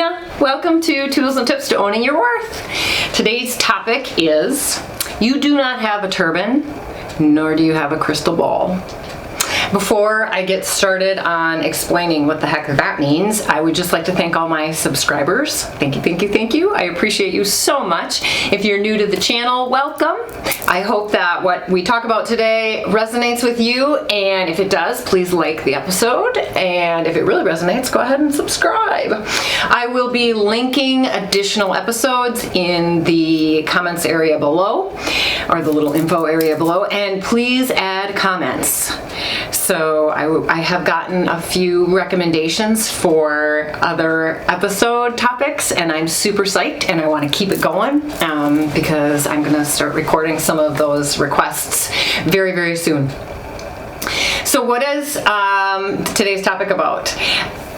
Nina. Welcome to Tools and Tips to Owning Your Worth. Today's topic is, you do not have a turban, nor do you have a crystal ball. Before I get started on explaining what the heck that means, I would just like to thank all my subscribers. Thank you, thank you, thank you. I appreciate you so much. If you're new to the channel, welcome. I hope that what we talk about today resonates with you, and if it does, please like the episode, and if it really resonates, go ahead and subscribe. I will be linking additional episodes in the comments area below, or the little info area below, and please add comments. So I have gotten a few recommendations for other episode topics, and I'm super psyched, and I want to keep it going because I'm going to start recording some of those requests very, very soon. So what is today's topic about?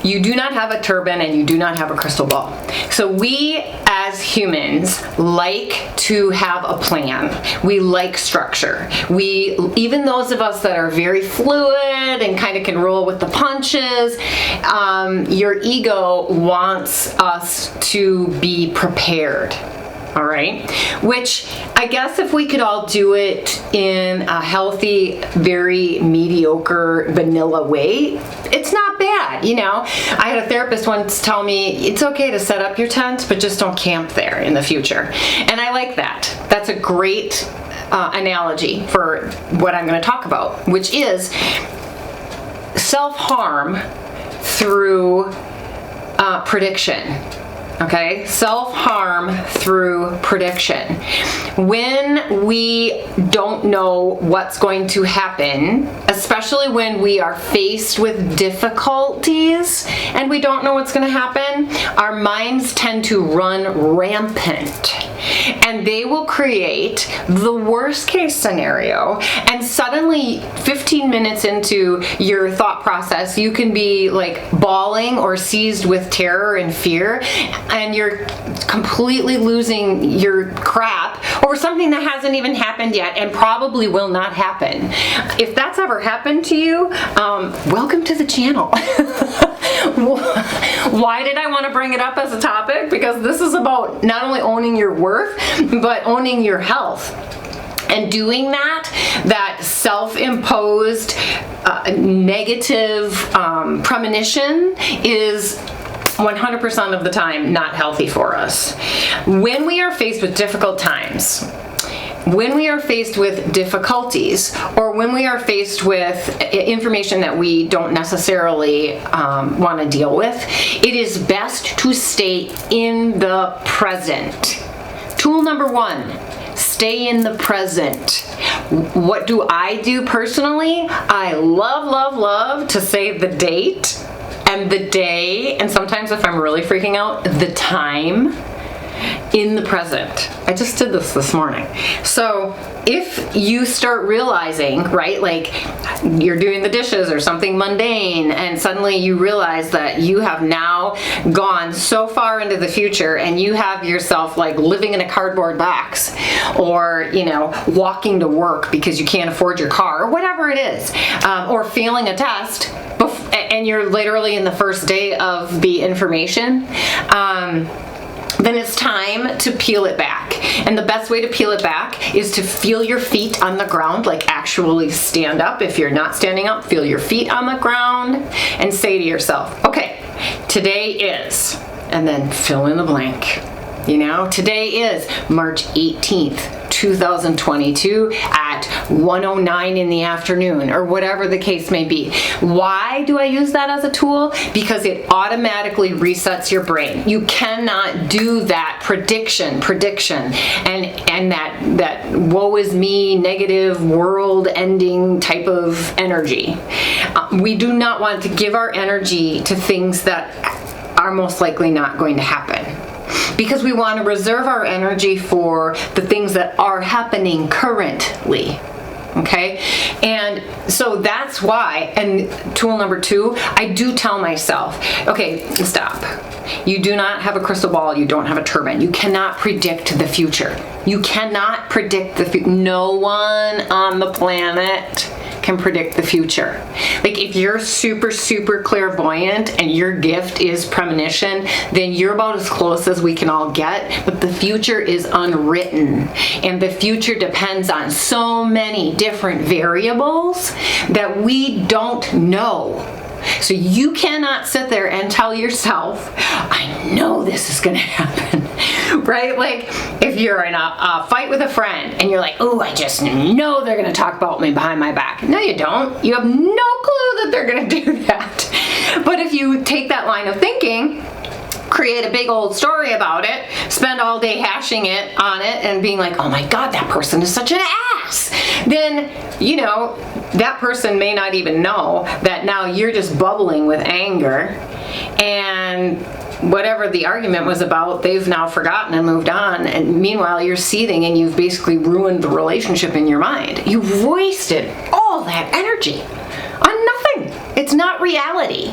You do not have a turban and you do not have a crystal ball. So we as humans like to have a plan. We like structure. Even those of us that are very fluid and kind of can roll with the punches, your ego wants us to be prepared. All right, which I guess if we could all do it in a healthy, very mediocre, vanilla way, it's not bad, you know. I had a therapist once tell me, it's okay to set up your tent, but just don't camp there in the future. And I like that. That's a great analogy for what I'm going to talk about, which is self-harm through prediction. Okay, self-harm through prediction. When we don't know what's going to happen, especially when we are faced with difficulties and we don't know what's going to happen, our minds tend to run rampant. And they will create the worst case scenario, and suddenly 15 minutes into your thought process, you can be like bawling or seized with terror and fear, and you're completely losing your crap over something that hasn't even happened yet and probably will not happen. If that's ever happened to you, welcome to the channel. Why did I want to bring it up as a topic? Because this is about not only owning your worth, but owning your health. And doing that self-imposed negative premonition is 100% of the time not healthy for us. When we are faced with difficult times, when we are faced with difficulties, or when we are faced with information that we don't necessarily want to deal with, it is best to stay in the present. Tool number one, stay in the present. What do I do personally? I love to say the date and the day, and sometimes if I'm really freaking out, the time in the present. I just did this morning. So if you start realizing, right, like you're doing the dishes or something mundane, and suddenly you realize that you have now gone so far into the future and you have yourself like living in a cardboard box, or, you know, walking to work because you can't afford your car, or whatever it is, or failing a test, and you're literally in the first day of the information, then it's time to peel it back. And the best way to peel it back is to feel your feet on the ground, like actually stand up. If you're not standing up, feel your feet on the ground and say to yourself, okay, today is, and then fill in the blank. You know, today is March 18th, 2022 at 1:09 in the afternoon, or whatever the case may be. Why do I use that as a tool? Because it automatically resets your brain. You cannot do that prediction, and that woe is me, negative, world-ending type of energy. We do not want to give our energy to things that are most likely not going to happen, because we want to reserve our energy for the things that are happening currently. Okay, and so that's why, and tool number two, I do tell myself, okay, stop. You do not have a crystal ball, you don't have a turban. You cannot predict the future. You cannot predict the future. No one on the planet can predict the future. Like if you're super, super clairvoyant and your gift is premonition, then you're about as close as we can all get, but the future is unwritten. And the future depends on so many different variables that we don't know. So you cannot sit there and tell yourself, I know this is going to happen, right? Like if you're in a fight with a friend and you're like, oh, I just know they're going to talk about me behind my back. No, you don't. You have no clue that they're going to do that. But if you take that line of thinking, create a big old story about it, spend all day hashing it on it and being like, oh my God, that person is such an ass, then, you know, that person may not even know that now you're just bubbling with anger, and whatever the argument was about, they've now forgotten and moved on, and meanwhile you're seething and you've basically ruined the relationship in your mind. You've wasted all that energy on nothing. It's not reality.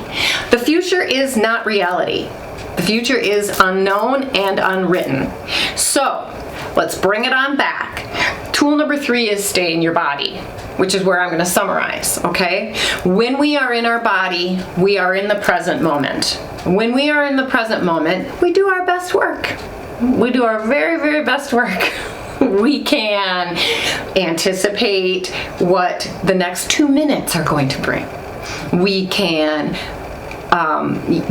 The future is not reality. The future is unknown and unwritten. So let's bring it on back. Tool number 3 is stay in your body, which is where I'm going to summarize, okay? When we are in our body, we are in the present moment. When we are in the present moment, we do our best work. We do our very, very best work. We can anticipate what the next 2 minutes are going to bring. We can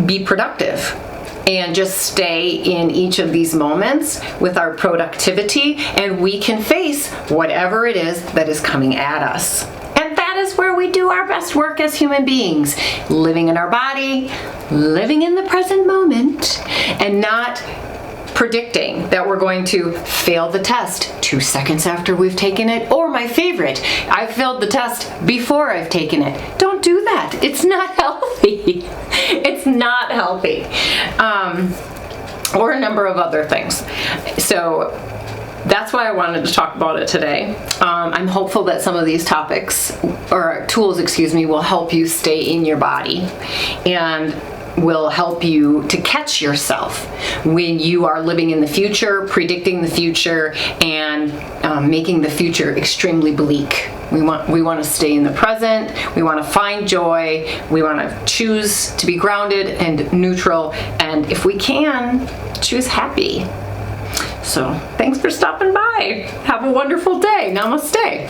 be productive and just stay in each of these moments with our productivity, and we can face whatever it is that is coming at us. And that is where we do our best work as human beings, living in our body, living in the present moment, and not predicting that we're going to fail the test 2 seconds after we've taken it, or my favorite, I failed the test before I've taken it. Don't do that. It's not healthy. It's not healthy. Or a number of other things. So that's why I wanted to talk about it today. I'm hopeful that some of these topics, or tools, will help you stay in your body and will help you to catch yourself when you are living in the future, predicting the future, and making the future extremely bleak. We want to stay in the present. We want to find joy. We want to choose to be grounded and neutral, and if we can, choose happy. So thanks for stopping by. Have a wonderful day. Namaste.